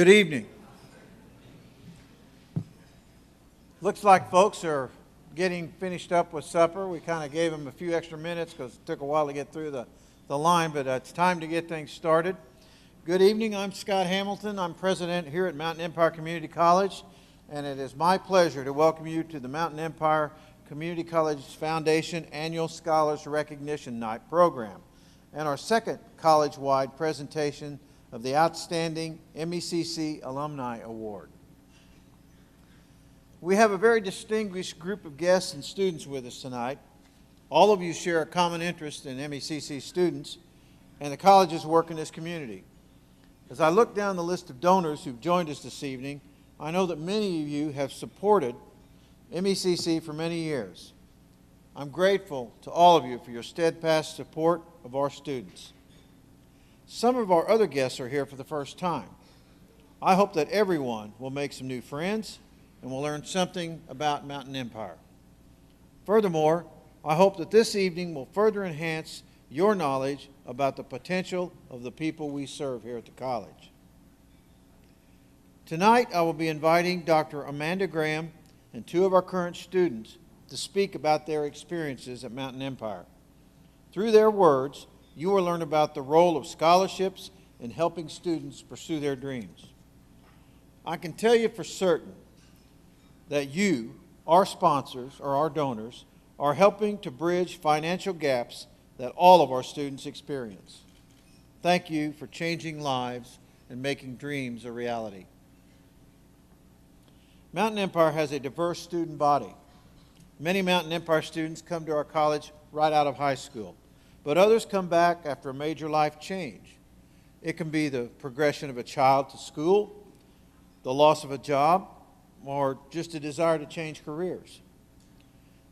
Good evening. Looks like folks are getting finished up with supper. We kind of gave them a few extra minutes because it took a while to get through the line, but it's time to get things started. Good evening. I'm Scott Hamilton. I'm president here at Mountain Empire Community College, and it is my pleasure to welcome you to the Mountain Empire Community College Foundation Annual Scholars Recognition Night program and our second college-wide presentation of the Outstanding MECC Alumni Award. We have a very distinguished group of guests and students with us tonight. All of you share a common interest in MECC students and the college's work in this community. As I look down the list of donors who've joined us this evening, I know that many of you have supported MECC for many years. I'm grateful to all of you for your steadfast support of our students. Some of our other guests are here for the first time. I hope that everyone will make some new friends and will learn something about Mountain Empire. Furthermore, I hope that this evening will further enhance your knowledge about the potential of the people we serve here at the college. Tonight, I will be inviting Dr. Amanda Graham and two of our current students to speak about their experiences at Mountain Empire. Through their words, you will learn about the role of scholarships in helping students pursue their dreams. I can tell you for certain that you, our sponsors or our donors, are helping to bridge financial gaps that all of our students experience. Thank you for changing lives and making dreams a reality. Mountain Empire has a diverse student body. Many Mountain Empire students come to our college right out of high school, but others come back after a major life change. It can be the progression of a child to school, the loss of a job, or just a desire to change careers.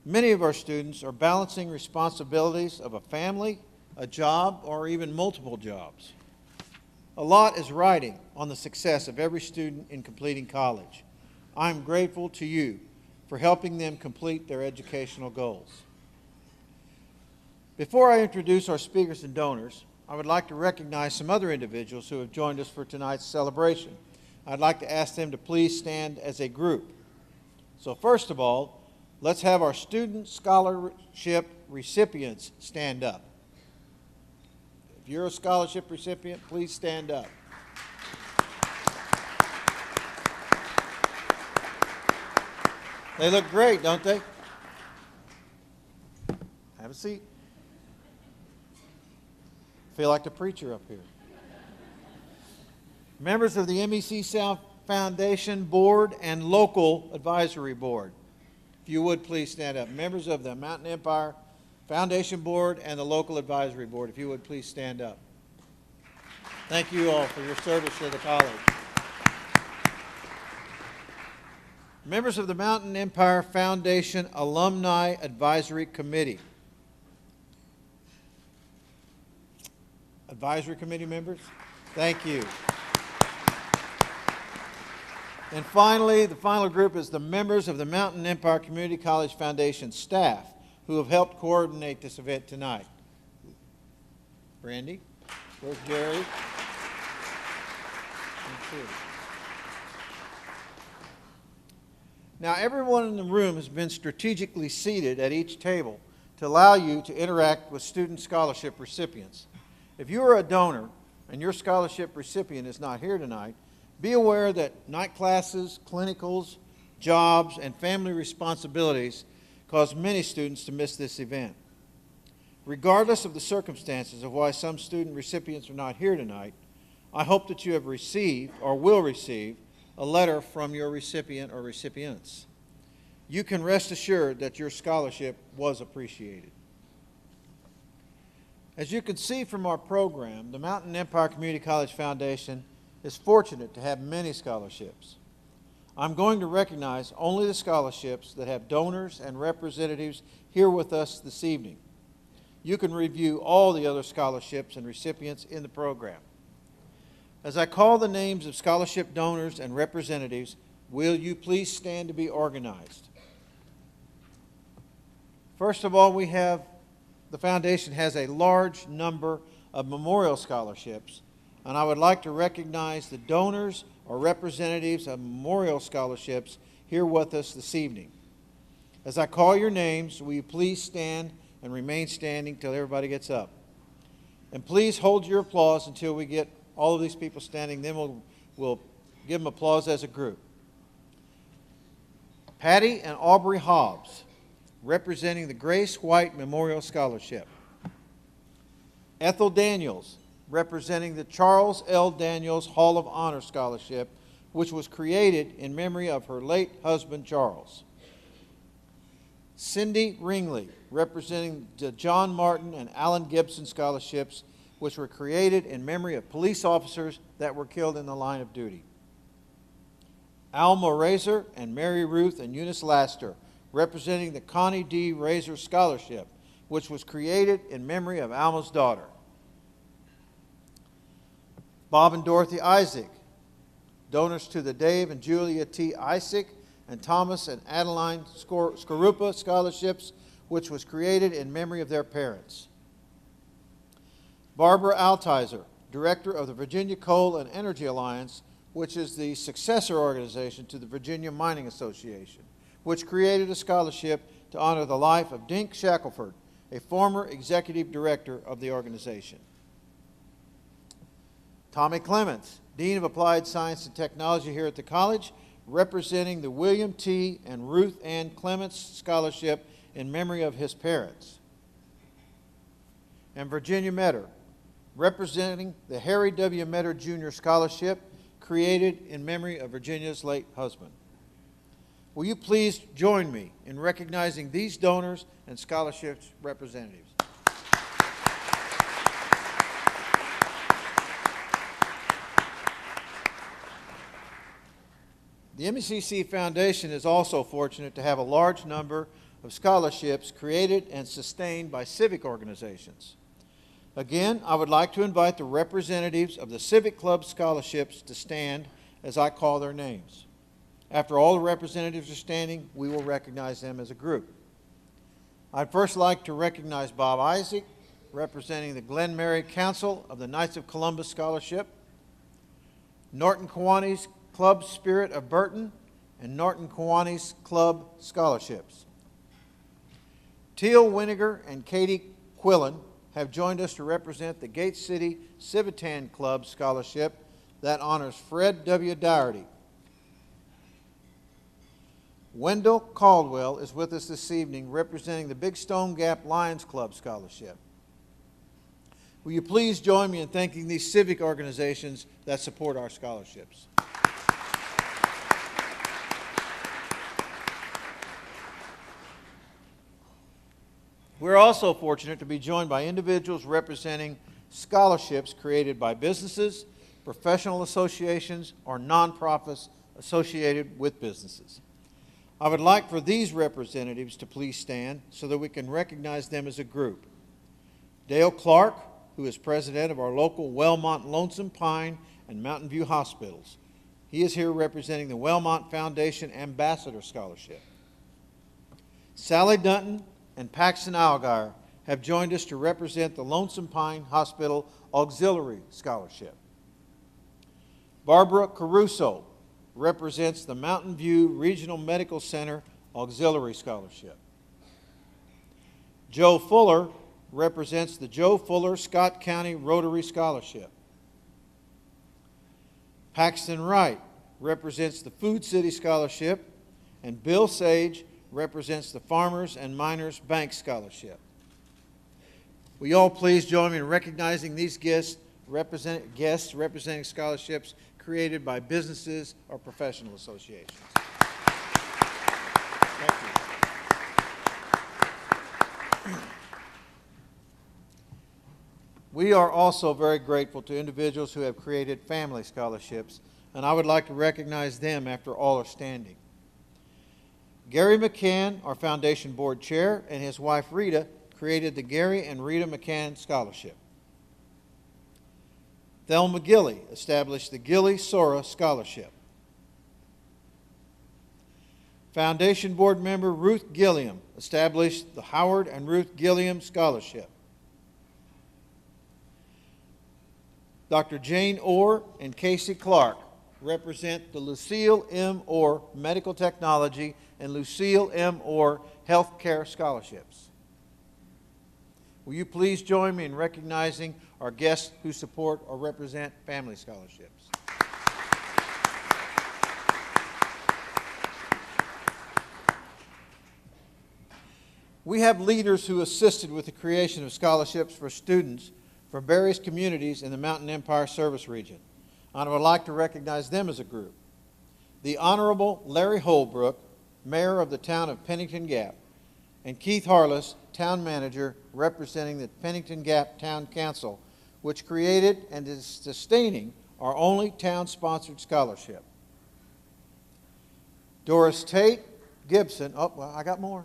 Many of our students are balancing responsibilities of a family, a job, or even multiple jobs. A lot is riding on the success of every student in completing college. I'm grateful to you for helping them complete their educational goals. Before I introduce our speakers and donors, I would like to recognize some other individuals who have joined us for tonight's celebration. I'd like to ask them to please stand as a group. So first of all, let's have our student scholarship recipients stand up. If you're a scholarship recipient, please stand up. They look great, don't they? Have a seat. Feel like the preacher up here. Members of the MEC South Foundation Board and Local Advisory Board. If you would, please stand up. Members of the Mountain Empire Foundation Board and the Local Advisory Board, if you would, please stand up. Thank you all for your service to the college. Members of the Mountain Empire Foundation Alumni Advisory Committee. Advisory Committee members, thank you. And finally, the final group is the members of the Mountain Empire Community College Foundation staff who have helped coordinate this event tonight. Brandy, where's Jerry? Thank you. Now, everyone in the room has been strategically seated at each table to allow you to interact with student scholarship recipients. If you are a donor and your scholarship recipient is not here tonight, be aware that night classes, clinicals, jobs, and family responsibilities cause many students to miss this event. Regardless of the circumstances of why some student recipients are not here tonight, I hope that you have received or will receive a letter from your recipient or recipients. You can rest assured that your scholarship was appreciated. As you can see from our program, the Mountain Empire Community College Foundation is fortunate to have many scholarships. I'm going to recognize only the scholarships that have donors and representatives here with us this evening. You can review all the other scholarships and recipients in the program. As I call the names of scholarship donors and representatives, will you please stand to be organized? First of all, the foundation has a large number of memorial scholarships, and I would like to recognize the donors are representatives of Memorial Scholarships here with us this evening. As I call your names, will you please stand and remain standing till everybody gets up? And please hold your applause until we get all of these people standing, then we'll give them applause as a group. Patty and Aubrey Hobbs, representing the Grace White Memorial Scholarship. Ethel Daniels, representing the Charles L. Daniels Hall of Honor Scholarship, which was created in memory of her late husband, Charles. Cindy Ringley, representing the John Martin and Alan Gibson Scholarships, which were created in memory of police officers that were killed in the line of duty. Alma Razor and Mary Ruth and Eunice Laster, representing the Connie D. Razor Scholarship, which was created in memory of Alma's daughter. Bob and Dorothy Isaac, donors to the Dave and Julia T. Isaac and Thomas and Adeline Skorupa Scholarships, which was created in memory of their parents. Barbara Altizer, Director of the Virginia Coal and Energy Alliance, which is the successor organization to the Virginia Mining Association, which created a scholarship to honor the life of Dink Shackelford, a former executive director of the organization. Tommy Clements, Dean of Applied Science and Technology here at the college, representing the William T. and Ruth Ann Clements Scholarship in memory of his parents. And Virginia Metter, representing the Harry W. Metter Jr. Scholarship, created in memory of Virginia's late husband. Will you please join me in recognizing these donors and scholarships representatives? The MECC Foundation is also fortunate to have a large number of scholarships created and sustained by civic organizations. Again, I would like to invite the representatives of the Civic Club scholarships to stand as I call their names. After all the representatives are standing, we will recognize them as a group. I'd first like to recognize Bob Isaac, representing the Glen Mary Council of the Knights of Columbus Scholarship, Norton Kiwanis Club Spirit of Burton, and Norton Kiwanis Club Scholarships. Teal Winiger and Katie Quillen have joined us to represent the Gate City Civitan Club Scholarship that honors Fred W. Dougherty. Wendell Caldwell is with us this evening representing the Big Stone Gap Lions Club Scholarship. Will you please join me in thanking these civic organizations that support our scholarships? We're also fortunate to be joined by individuals representing scholarships created by businesses, professional associations, or nonprofits associated with businesses. I would like for these representatives to please stand so that we can recognize them as a group. Dale Clark, who is president of our local Wellmont Lonesome Pine and Mountain View Hospitals. He is here representing the Wellmont Foundation Ambassador Scholarship. Sally Dunton and Paxton Algar have joined us to represent the Lonesome Pine Hospital Auxiliary Scholarship. Barbara Caruso represents the Mountain View Regional Medical Center Auxiliary Scholarship. Joe Fuller represents the Joe Fuller Scott County Rotary Scholarship. Paxton Wright represents the Food City Scholarship, and Bill Sage represents the Farmers and Miners Bank Scholarship. Will you all please join me in recognizing these guests representing scholarships created by businesses or professional associations. Thank you. We are also very grateful to individuals who have created family scholarships, and I would like to recognize them after all are standing. Gary McCann, our Foundation Board Chair, and his wife Rita created the Gary and Rita McCann Scholarship. Thelma Gilley established the Gilley Sora Scholarship. Foundation Board member Ruth Gilliam established the Howard and Ruth Gilliam Scholarship. Dr. Jane Orr and Casey Clark represent the Lucille M. Orr Medical Technology and Lucille M. Orr Healthcare Scholarships. Will you please join me in recognizing our guests who support or represent family scholarships? We have leaders who assisted with the creation of scholarships for students from various communities in the Mountain Empire Service Region. I would like to recognize them as a group. The Honorable Larry Holbrook, Mayor of the town of Pennington Gap, and Keith Harless, Town Manager representing the Pennington Gap Town Council, which created and is sustaining our only town-sponsored scholarship. Doris Tate Gibson, oh, well, I got more.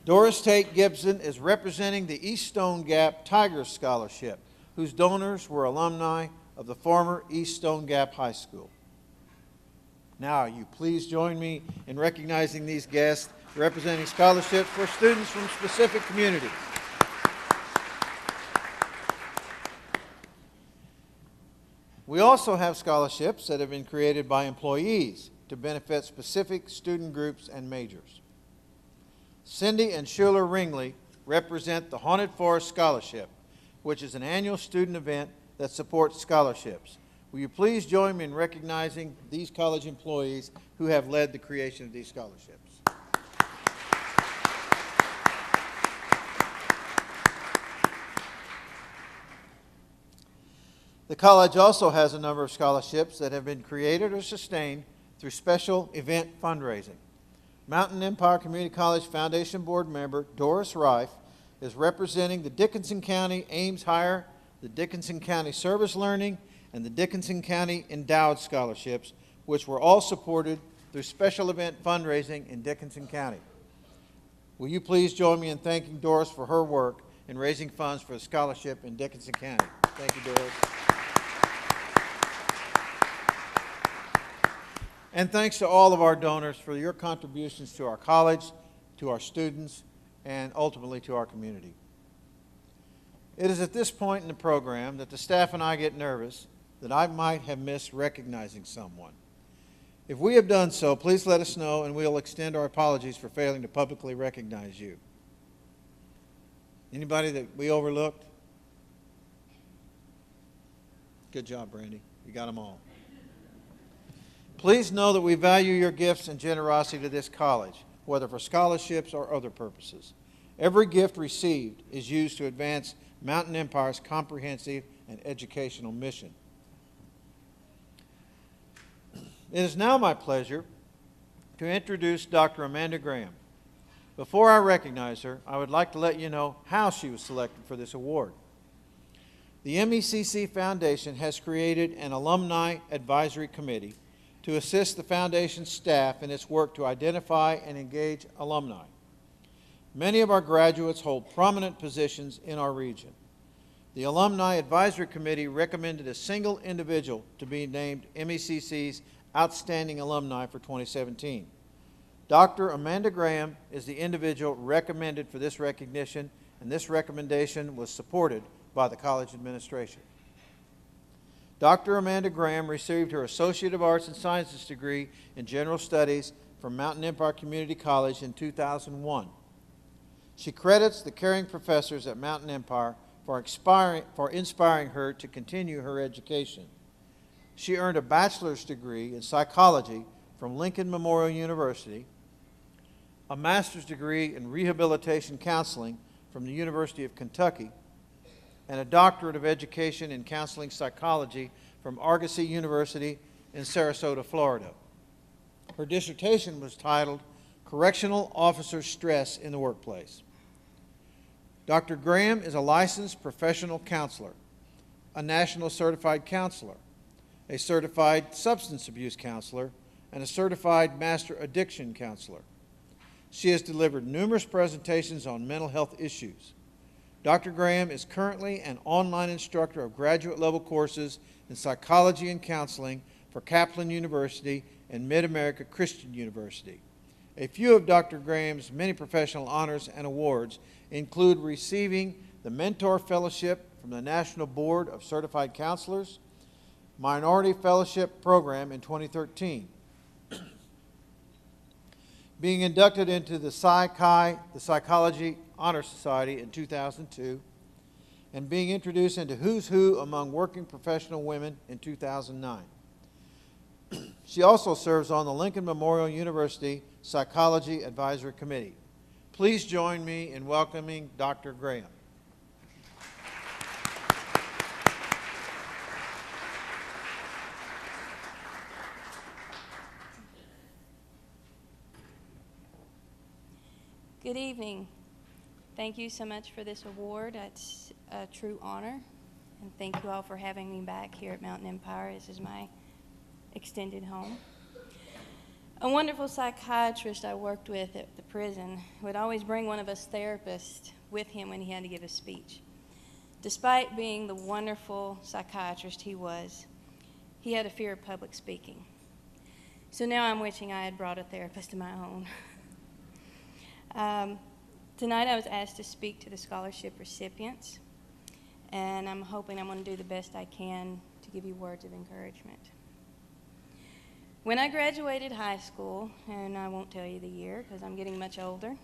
Doris Tate Gibson is representing the East Stone Gap Tigers Scholarship, whose donors were alumni of the former East Stone Gap High School. Now, you please join me in recognizing these guests representing scholarships for students from specific communities. We also have scholarships that have been created by employees to benefit specific student groups and majors. Cindy and Schuler Ringley represent the Haunted Forest Scholarship, which is an annual student event that supports scholarships. Will you please join me in recognizing these college employees who have led the creation of these scholarships? The college also has a number of scholarships that have been created or sustained through special event fundraising. Mountain Empire Community College Foundation Board member Doris Reif is representing the Dickinson County Ames Higher, the Dickinson County Service Learning, and the Dickinson County Endowed Scholarships, which were all supported through special event fundraising in Dickinson County. Will you please join me in thanking Doris for her work in raising funds for the scholarship in Dickinson County? Thank you, Doris. And thanks to all of our donors for your contributions to our college, to our students, and ultimately to our community. It is at this point in the program that the staff and I get nervous that I might have missed recognizing someone. If we have done so, please let us know and we'll extend our apologies for failing to publicly recognize you. Anybody that we overlooked? Good job, Brandy. You got them all. Please know that we value your gifts and generosity to this college, whether for scholarships or other purposes. Every gift received is used to advance Mountain Empire's comprehensive and educational mission. It is now my pleasure to introduce Dr. Amanda Graham. Before I recognize her, I would like to let you know how she was selected for this award. The MECC Foundation has created an Alumni Advisory Committee to assist the Foundation's staff in its work to identify and engage alumni. Many of our graduates hold prominent positions in our region. The Alumni Advisory Committee recommended a single individual to be named MECC's Outstanding Alumni for 2017. Dr. Amanda Graham is the individual recommended for this recognition, and this recommendation was supported by the college administration. Dr. Amanda Graham received her Associate of Arts and Sciences degree in General Studies from Mountain Empire Community College in 2001. She credits the caring professors at Mountain Empire for inspiring her to continue her education. She earned a bachelor's degree in psychology from Lincoln Memorial University, a master's degree in rehabilitation counseling from the University of Kentucky, and a doctorate of education in counseling psychology from Argosy University in Sarasota, Florida. Her dissertation was titled Correctional Officer Stress in the Workplace. Dr. Graham is a licensed professional counselor, a national certified counselor, a certified substance abuse counselor, and a certified master addiction counselor. She has delivered numerous presentations on mental health issues. Dr. Graham is currently an online instructor of graduate-level courses in psychology and counseling for Kaplan University and Mid-America Christian University. A few of Dr. Graham's many professional honors and awards include receiving the Mentor Fellowship from the National Board of Certified Counselors, Minority Fellowship Program in 2013. Being inducted into the Psi Chi, the Psychology Honor Society in 2002, and being introduced into Who's Who Among Working Professional Women in 2009. She also serves on the Lincoln Memorial University Psychology Advisory Committee. Please join me in welcoming Dr. Graham. Good evening. Thank you so much for this award. It's a true honor. And thank you all for having me back here at Mountain Empire. This is my extended home. A wonderful psychiatrist I worked with at the prison would always bring one of us therapists with him when he had to give a speech. Despite being the wonderful psychiatrist he was, he had a fear of public speaking. So now I'm wishing I had brought a therapist of my own. Tonight I was asked to speak to the scholarship recipients, and I'm hoping I'm going to do the best I can to give you words of encouragement. When I graduated high school, and I won't tell you the year because I'm getting much older,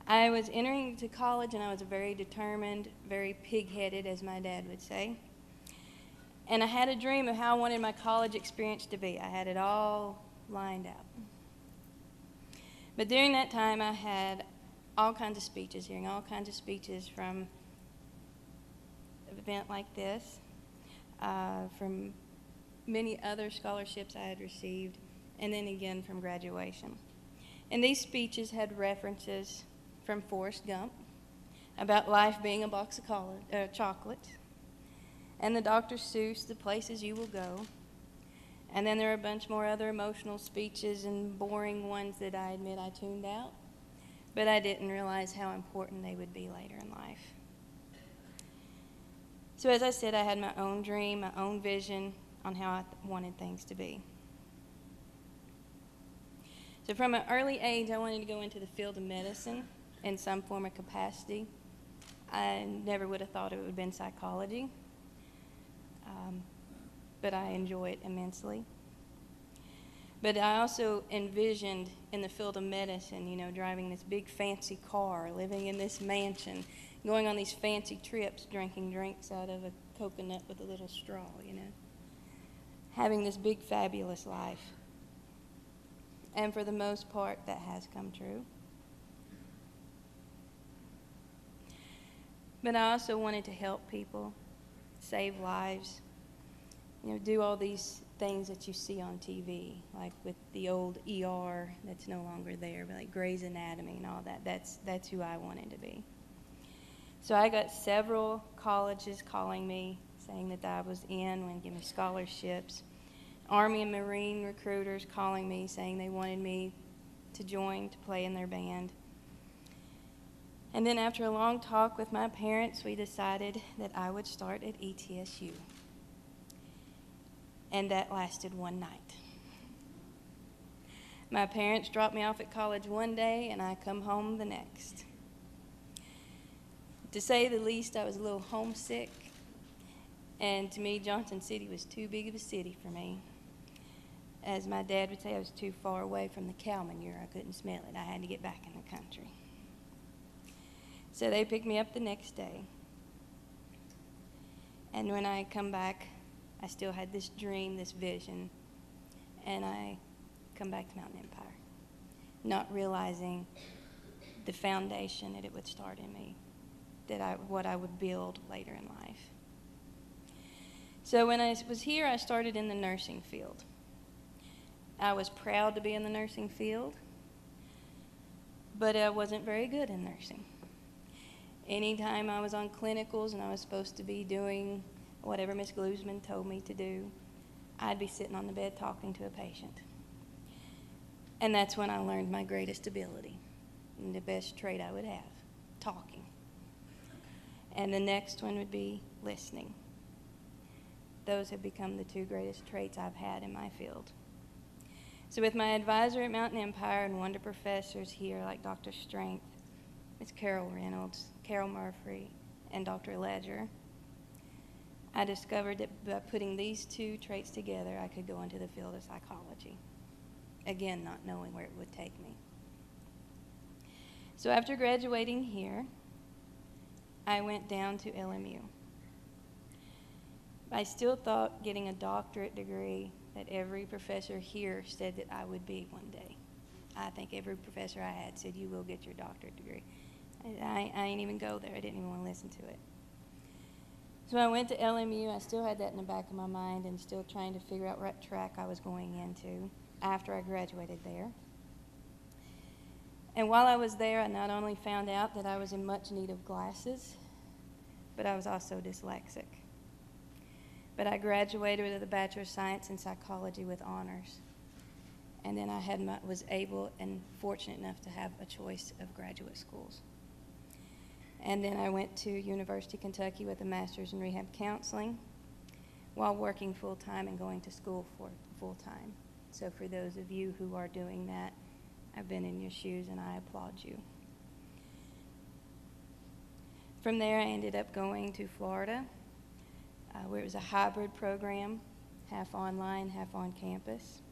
I was entering into college, and I was very determined, very pig-headed, as my dad would say. And I had a dream of how I wanted my college experience to be. I had it all lined out. But during that time, I had all kinds of speeches, hearing all kinds of speeches from an event like this, from many other scholarships I had received, and then again from graduation. And these speeches had references from Forrest Gump about life being a box of chocolates, and the Dr. Seuss, The Places You Will Go. And then there are a bunch more other emotional speeches and boring ones that I admit I tuned out, but I didn't realize how important they would be later in life. So as I said, I had my own dream, my own vision on how I wanted things to be. So from an early age, I wanted to go into the field of medicine in some form or capacity. I never would have thought it would have been psychology. But I enjoy it immensely. But I also envisioned in the field of medicine, driving this big fancy car, living in this mansion, going on these fancy trips, drinking drinks out of a coconut with a little straw, having this big fabulous life. And for the most part, that has come true. But I also wanted to help people, save lives, do all these things that you see on TV, like with the old ER that's no longer there, but like Grey's Anatomy and all that. That's who I wanted to be. So I got several colleges calling me, saying that I was in, and give me scholarships. Army and Marine recruiters calling me, saying they wanted me to join to play in their band. And then after a long talk with my parents, we decided that I would start at ETSU. And that lasted one night. My parents dropped me off at college one day, and I come home the next. To say the least, I was a little homesick, and to me, Johnson City was too big of a city for me. As my dad would say, I was too far away from the cow manure. I couldn't smell it. I had to get back in the country. So they picked me up the next day. And when I come back, I still had this dream, this vision, and I come back to Mountain Empire, not realizing the foundation that it would start in me, what I would build later in life. So when I was here, I started in the nursing field. I was proud to be in the nursing field, but I wasn't very good in nursing. Anytime I was on clinicals and I was supposed to be doing whatever Miss Glusman told me to do, I'd be sitting on the bed talking to a patient. And that's when I learned my greatest ability and the best trait I would have, talking. And the next one would be listening. Those have become the two greatest traits I've had in my field. So with my advisor at Mountain Empire and wonder professors here like Dr. Strength, Ms. Carol Reynolds, Carol Murphy, and Dr. Ledger, I discovered that by putting these two traits together, I could go into the field of psychology. Again, not knowing where it would take me. So after graduating here, I went down to LMU. I still thought getting a doctorate degree that every professor here said that I would be one day. I think every professor I had said, you will get your doctorate degree. I ain't even go there. I didn't even want to listen to it. So I went to LMU. I still had that in the back of my mind and still trying to figure out what track I was going into after I graduated there. And while I was there, I not only found out that I was in much need of glasses, but I was also dyslexic. But I graduated with a Bachelor of Science in Psychology with honors. And then I was able and fortunate enough to have a choice of graduate schools. And then I went to University of Kentucky with a master's in rehab counseling while working full-time and going to school for full-time. So for those of you who are doing that, I've been in your shoes and I applaud you. From there, I ended up going to Florida, where it was a hybrid program, half online, half on campus.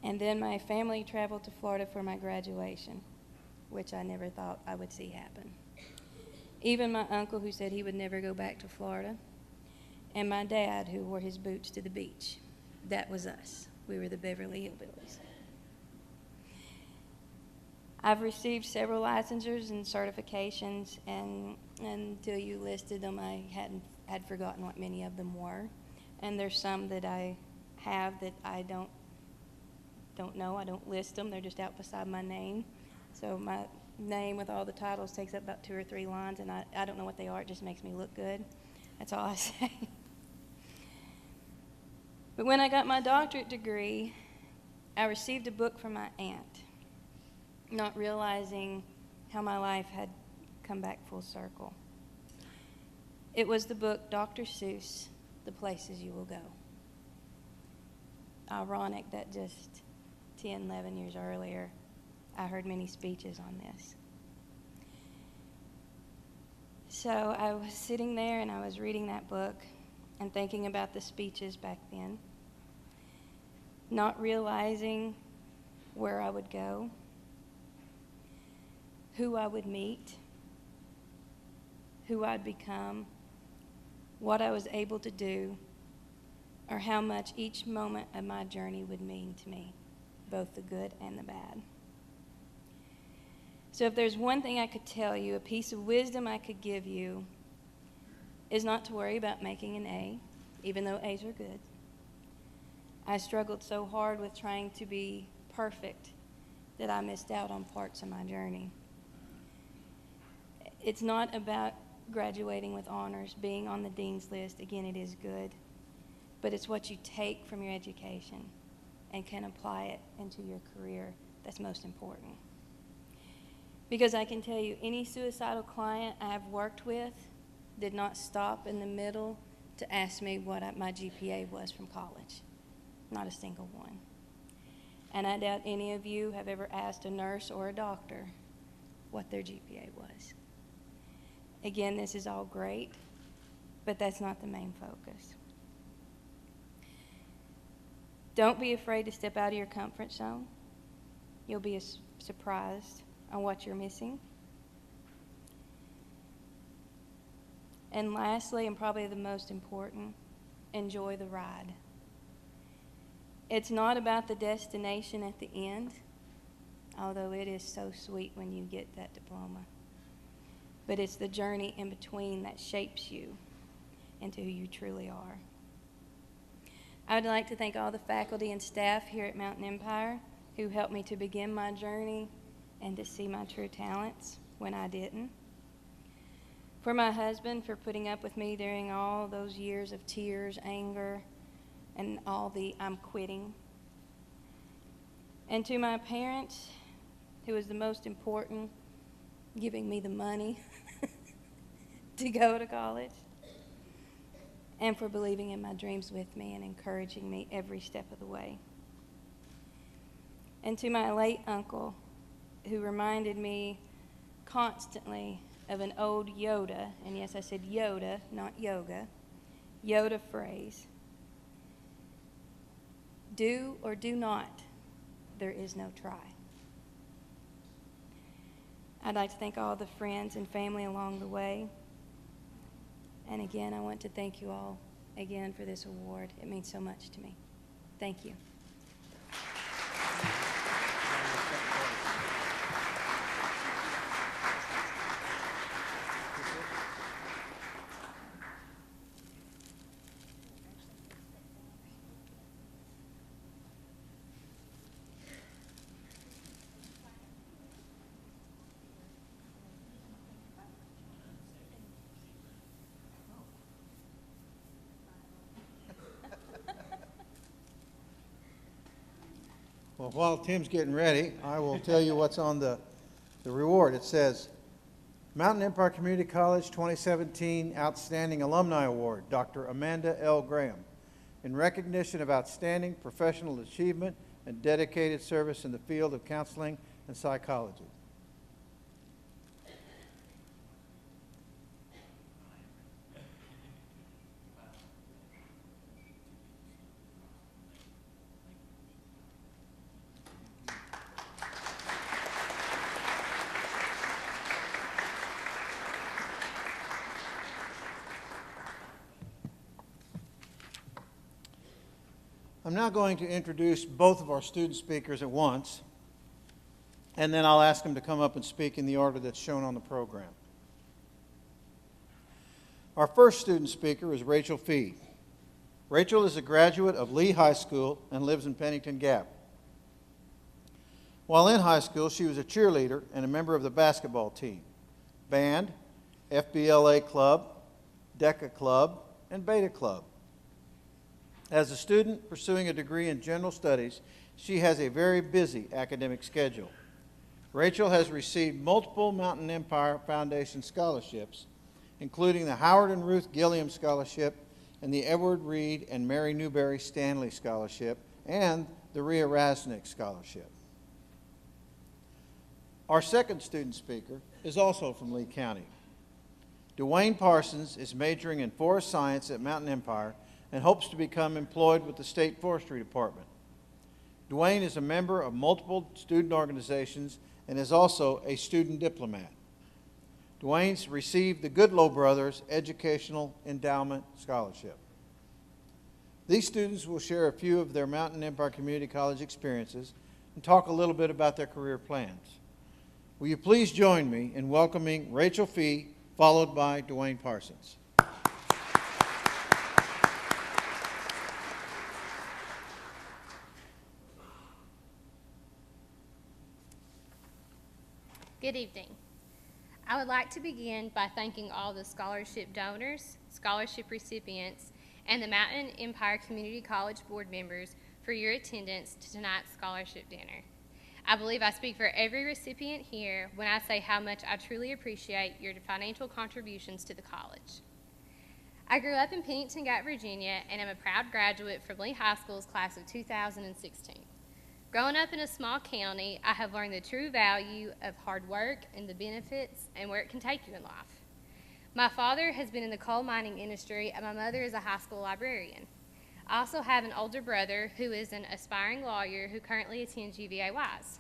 And then my family traveled to Florida for my graduation, which I never thought I would see happen. Even my uncle, who said he would never go back to Florida, and my dad, who wore his boots to the beach. That was us. We were the Beverly Hillbillies. I've received several licensures and certifications, and until you listed them, I had forgotten what many of them were. And there's some that I have that I don't know. I don't list them. They're just out beside my name. So my name with all the titles takes up about 2 or 3 lines, and I don't know what they are. It just makes me look good. That's all I say. But when I got my doctorate degree, I received a book from my aunt, not realizing how my life had come back full circle. It was the book Dr. Seuss, The Places You Will Go. Ironic that just 10, 11 years earlier, I heard many speeches on this. So I was sitting there and I was reading that book and thinking about the speeches back then, not realizing where I would go, who I would meet, who I'd become, what I was able to do, or how much each moment of my journey would mean to me, both the good and the bad. So if there's one thing I could tell you, a piece of wisdom I could give you, is not to worry about making an A, even though A's are good. I struggled so hard with trying to be perfect that I missed out on parts of my journey. It's not about graduating with honors, being on the dean's list. Again, it is good. But it's what you take from your education and can apply it into your career that's most important. Because I can tell you, any suicidal client I have worked with did not stop in the middle to ask me what my GPA was from college. Not a single one. And I doubt any of you have ever asked a nurse or a doctor what their GPA was. Again, this is all great, but that's not the main focus. Don't be afraid to step out of your comfort zone. You'll be surprised on what you're missing. And lastly, and probably the most important, enjoy the ride. It's not about the destination at the end, although it is so sweet when you get that diploma. But it's the journey in between that shapes you into who you truly are. I would like to thank all the faculty and staff here at Mountain Empire who helped me to begin my journey and to see my true talents when I didn't. For my husband, for putting up with me during all those years of tears, anger, and all the I'm quitting. And to my parents, who was the most important, giving me the money to go to college, and for believing in my dreams with me and encouraging me every step of the way. And to my late uncle, who reminded me constantly of an old Yoda, and yes, I said Yoda, not yoga, Yoda phrase, do or do not, there is no try. I'd like to thank all the friends and family along the way. And again, I want to thank you all again for this award. It means so much to me. Thank you. Well, while Tim's getting ready, I will tell you what's on the reward. It says, Mountain Empire Community College 2017 Outstanding Alumni Award, Dr. Amanda L. Graham, in recognition of outstanding professional achievement and dedicated service in the field of counseling and psychology. I'm now going to introduce both of our student speakers at once, and then I'll ask them to come up and speak in the order that's shown on the program. Our first student speaker is Rachel Fee. Rachel is a graduate of Lee High School and lives in Pennington Gap. While in high school, she was a cheerleader and a member of the basketball team, band, FBLA club, DECA club, and Beta club. As a student pursuing a degree in general studies, she has a very busy academic schedule. Rachel has received multiple Mountain Empire Foundation scholarships, including the Howard and Ruth Gilliam Scholarship and the Edward Reed and Mary Newberry Stanley Scholarship and the Rhea Rasnick Scholarship. Our second student speaker is also from Lee County. Dwayne Parsons is majoring in forest science at Mountain Empire and hopes to become employed with the State Forestry Department. Dwayne is a member of multiple student organizations and is also a student diplomat. Dwayne's received the Goodloe Brothers Educational Endowment Scholarship. These students will share a few of their Mountain Empire Community College experiences and talk a little bit about their career plans. Will you please join me in welcoming Rachel Fee, followed by Dwayne Parsons. Good evening. I would like to begin by thanking all the scholarship donors, scholarship recipients, and the Mountain Empire Community College board members for your attendance to tonight's scholarship dinner. I believe I speak for every recipient here when I say how much I truly appreciate your financial contributions to the college. I grew up in Pennington Gap, Virginia, and am a proud graduate from Lee High School's class of 2016. Growing up in a small county, I have learned the true value of hard work and the benefits and where it can take you in life. My father has been in the coal mining industry, and my mother is a high school librarian. I also have an older brother who is an aspiring lawyer who currently attends UVA Wise.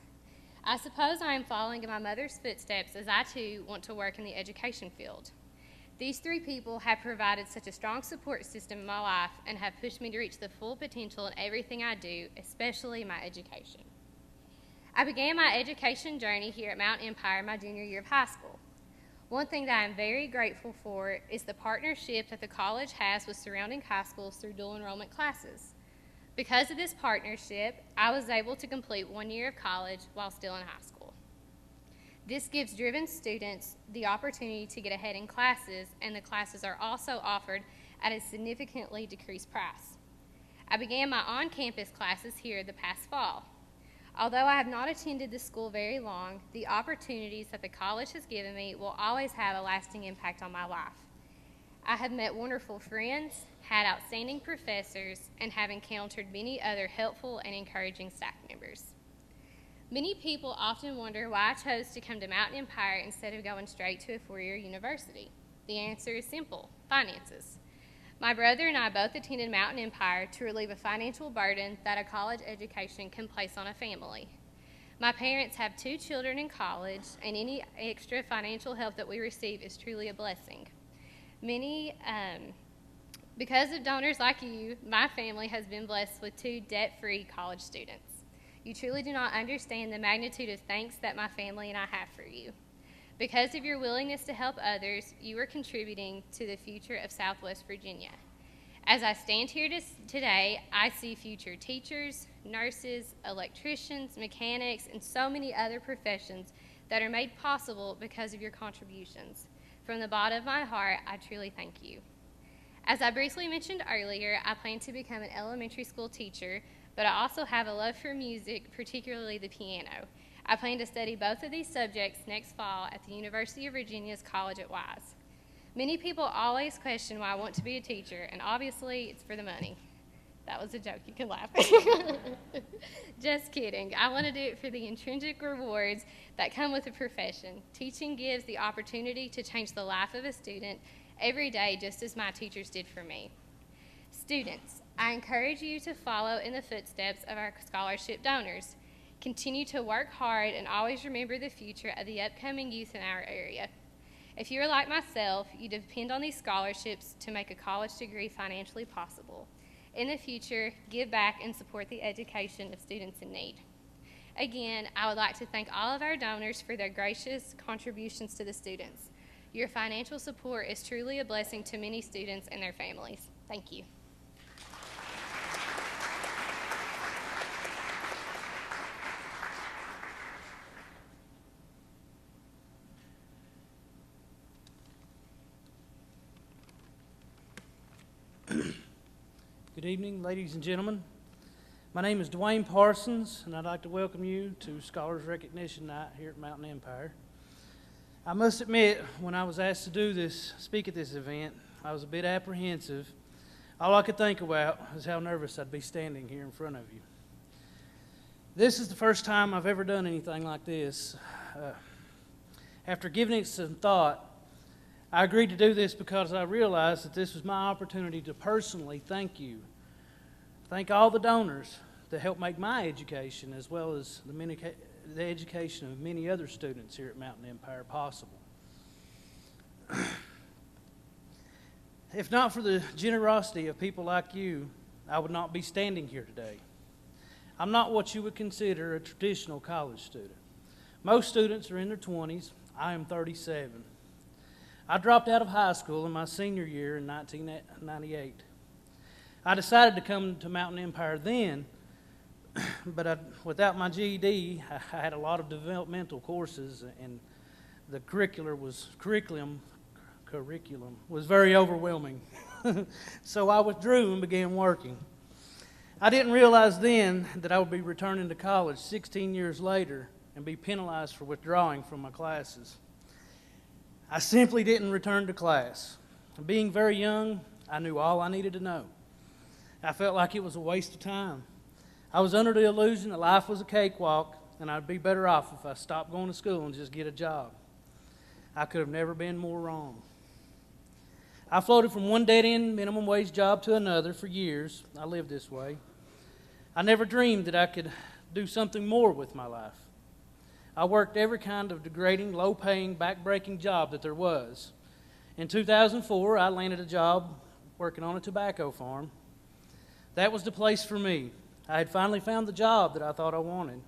I suppose I am following in my mother's footsteps as I too want to work in the education field. These three people have provided such a strong support system in my life and have pushed me to reach the full potential in everything I do, especially my education. I began my education journey here at Mount Empire my junior year of high school. One thing that I am very grateful for is the partnership that the college has with surrounding high schools through dual enrollment classes. Because of this partnership, I was able to complete 1 year of college while still in high school. This gives driven students the opportunity to get ahead in classes, and the classes are also offered at a significantly decreased price. I began my on-campus classes here the past fall. Although I have not attended this school very long, the opportunities that the college has given me will always have a lasting impact on my life. I have met wonderful friends, had outstanding professors, and have encountered many other helpful and encouraging staff members. Many people often wonder why I chose to come to Mountain Empire instead of going straight to a four-year university. The answer is simple: finances. My brother and I both attended Mountain Empire to relieve a financial burden that a college education can place on a family. My parents have 2 children in college, and any extra financial help that we receive is truly a blessing. Because of donors like you, my family has been blessed with 2 debt-free college students. You truly do not understand the magnitude of thanks that my family and I have for you. Because of your willingness to help others, you are contributing to the future of Southwest Virginia. As I stand here today, I see future teachers, nurses, electricians, mechanics, and so many other professions that are made possible because of your contributions. From the bottom of my heart, I truly thank you. As I briefly mentioned earlier, I plan to become an elementary school teacher, but I also have a love for music, particularly the piano. I plan to study both of these subjects next fall at the University of Virginia's College at Wise. Many people always question why I want to be a teacher, and obviously it's for the money. That was a joke, you can laugh. Just kidding. I want to do it for the intrinsic rewards that come with the profession. Teaching gives the opportunity to change the life of a student every day, just as my teachers did for me. Students, I encourage you to follow in the footsteps of our scholarship donors. Continue to work hard and always remember the future of the upcoming youth in our area. If you are like myself, you depend on these scholarships to make a college degree financially possible. In the future, give back and support the education of students in need. Again, I would like to thank all of our donors for their gracious contributions to the students. Your financial support is truly a blessing to many students and their families. Thank you. Good evening, ladies and gentlemen. My name is Dwayne Parsons, and I'd like to welcome you to Scholars Recognition Night here at Mountain Empire. I must admit, when I was asked to speak at this event, I was a bit apprehensive. All I could think about was how nervous I'd be standing here in front of you. This is the first time I've ever done anything like this. After giving it some thought, I agreed to do this because I realized that this was my opportunity to personally thank you. Thank all the donors that helped make my education, as well as the education of many other students here at Mountain Empire, possible. If not for the generosity of people like you, I would not be standing here today. I'm not what you would consider a traditional college student. Most students are in their 20s. I am 37. I dropped out of high school in my senior year in 1998. I decided to come to Mountain Empire then, but without my GED, I had a lot of developmental courses, and the curriculum was very overwhelming. So I withdrew and began working. I didn't realize then that I would be returning to college 16 years later and be penalized for withdrawing from my classes. I simply didn't return to class. Being very young, I knew all I needed to know. I felt like it was a waste of time. I was under the illusion that life was a cakewalk and I'd be better off if I stopped going to school and just get a job. I could have never been more wrong. I floated from one dead-end minimum wage job to another for years. I lived this way. I never dreamed that I could do something more with my life. I worked every kind of degrading, low-paying, back-breaking job that there was. In 2004, I landed a job working on a tobacco farm. That was the place for me. I had finally found the job that I thought I wanted.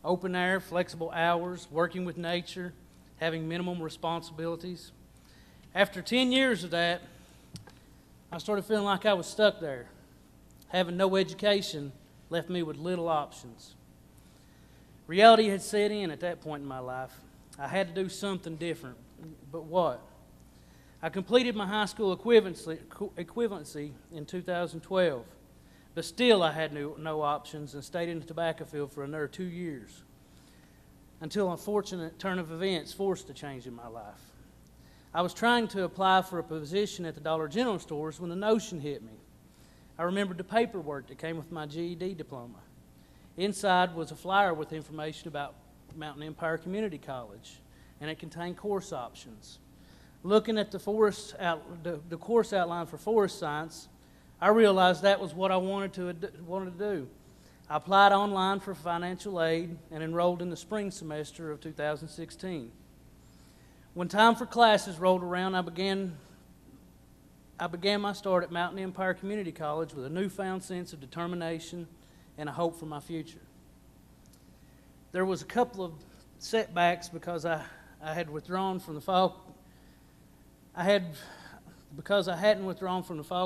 Open air, flexible hours, working with nature, having minimum responsibilities. After 10 years of that, I started feeling like I was stuck there. Having no education left me with little options. Reality had set in at that point in my life. I had to do something different, but what? I completed my high school equivalency in 2012, but still I had no options and stayed in the tobacco field for another 2 years until an unfortunate turn of events forced a change in my life. I was trying to apply for a position at the Dollar General stores when the notion hit me. I remembered the paperwork that came with my GED diploma. Inside was a flyer with information about Mountain Empire Community College, and it contained course options. Looking at the course outline for forest science, I realized that was what I wanted to do. I applied online for financial aid and enrolled in the spring semester of 2016. When time for classes rolled around, I began my start at Mountain Empire Community College with a newfound sense of determination and a hope for my future. There was a couple of setbacks because I hadn't withdrawn from the fall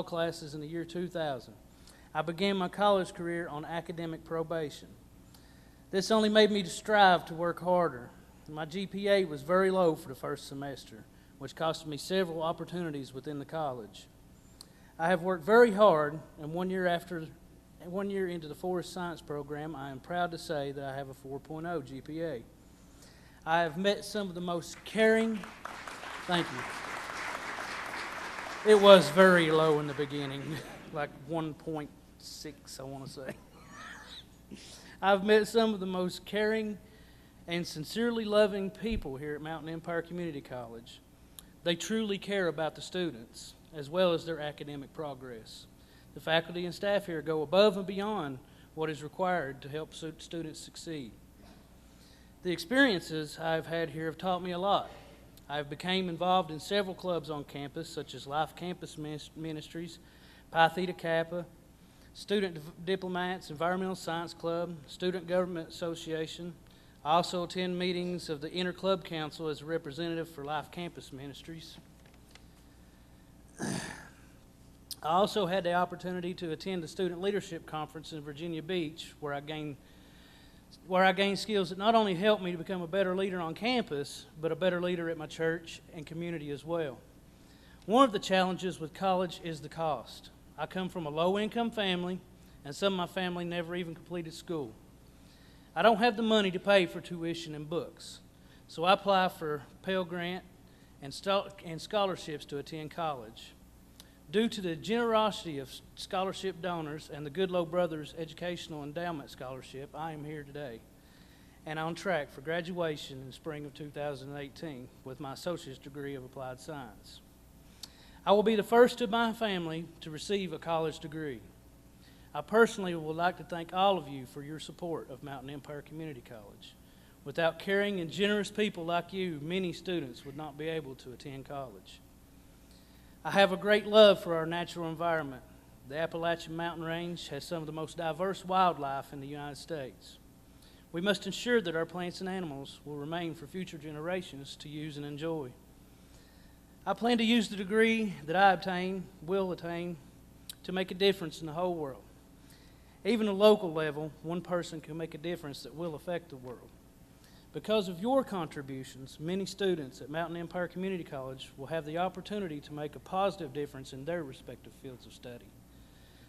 classes in the year 2000. I began my college career on academic probation. This only made me to strive to work harder. My GPA was very low for the first semester, which cost me several opportunities within the college. I have worked very hard, and 1 year into the forest science program, I am proud to say that I have a 4.0 GPA. I have met some of the most caring, thank you. It was very low in the beginning, like 1.6, I want to say. I've met some of the most caring and sincerely loving people here at Mountain Empire Community College. They truly care about the students, as well as their academic progress. The faculty and staff here go above and beyond what is required to help students succeed. The experiences I've had here have taught me a lot. I've become involved in several clubs on campus, such as Life Campus Ministries, Pi Theta Kappa, Student Diplomats, Environmental Science Club, Student Government Association. I also attend meetings of the Inter-Club Council as a representative for Life Campus Ministries. I also had the opportunity to attend the Student Leadership Conference in Virginia Beach, where I gained skills that not only helped me to become a better leader on campus, but a better leader at my church and community as well. One of the challenges with college is the cost. I come from a low-income family, and some of my family never even completed school. I don't have the money to pay for tuition and books, so I apply for Pell Grant and scholarships to attend college. Due to the generosity of scholarship donors and the Goodloe Brothers Educational Endowment Scholarship, I am here today and on track for graduation in spring of 2018 with my associate's degree of applied science. I will be the first of my family to receive a college degree. I personally would like to thank all of you for your support of Mountain Empire Community College. Without caring and generous people like you, many students would not be able to attend college. I have a great love for our natural environment. The Appalachian Mountain Range has some of the most diverse wildlife in the United States. We must ensure that our plants and animals will remain for future generations to use and enjoy. I plan to use the degree that I will attain, to make a difference in the whole world. Even at a local level, one person can make a difference that will affect the world. Because of your contributions, many students at Mountain Empire Community College will have the opportunity to make a positive difference in their respective fields of study.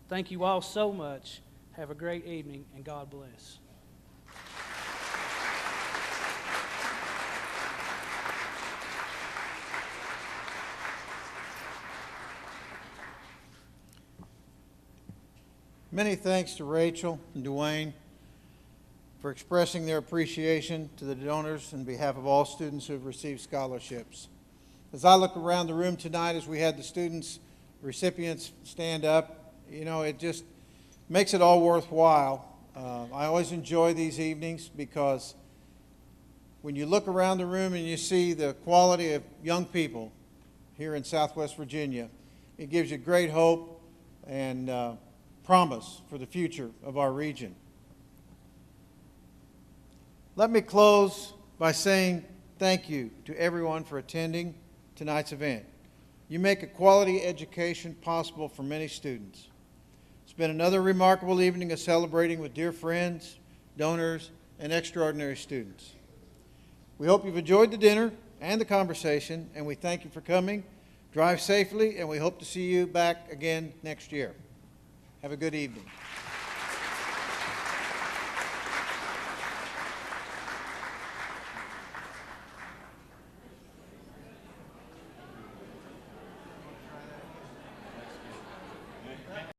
Thank you all so much. Have a great evening, and God bless. Many thanks to Rachel and Dwayne for expressing their appreciation to the donors on behalf of all students who have received scholarships. As I look around the room tonight, as we had the students, recipients stand up, you know, it just makes it all worthwhile. I always enjoy these evenings because when you look around the room and you see the quality of young people here in Southwest Virginia, it gives you great hope and promise for the future of our region. Let me close by saying thank you to everyone for attending tonight's event. You make a quality education possible for many students. It's been another remarkable evening of celebrating with dear friends, donors, and extraordinary students. We hope you've enjoyed the dinner and the conversation, and we thank you for coming. Drive safely, and we hope to see you back again next year. Have a good evening.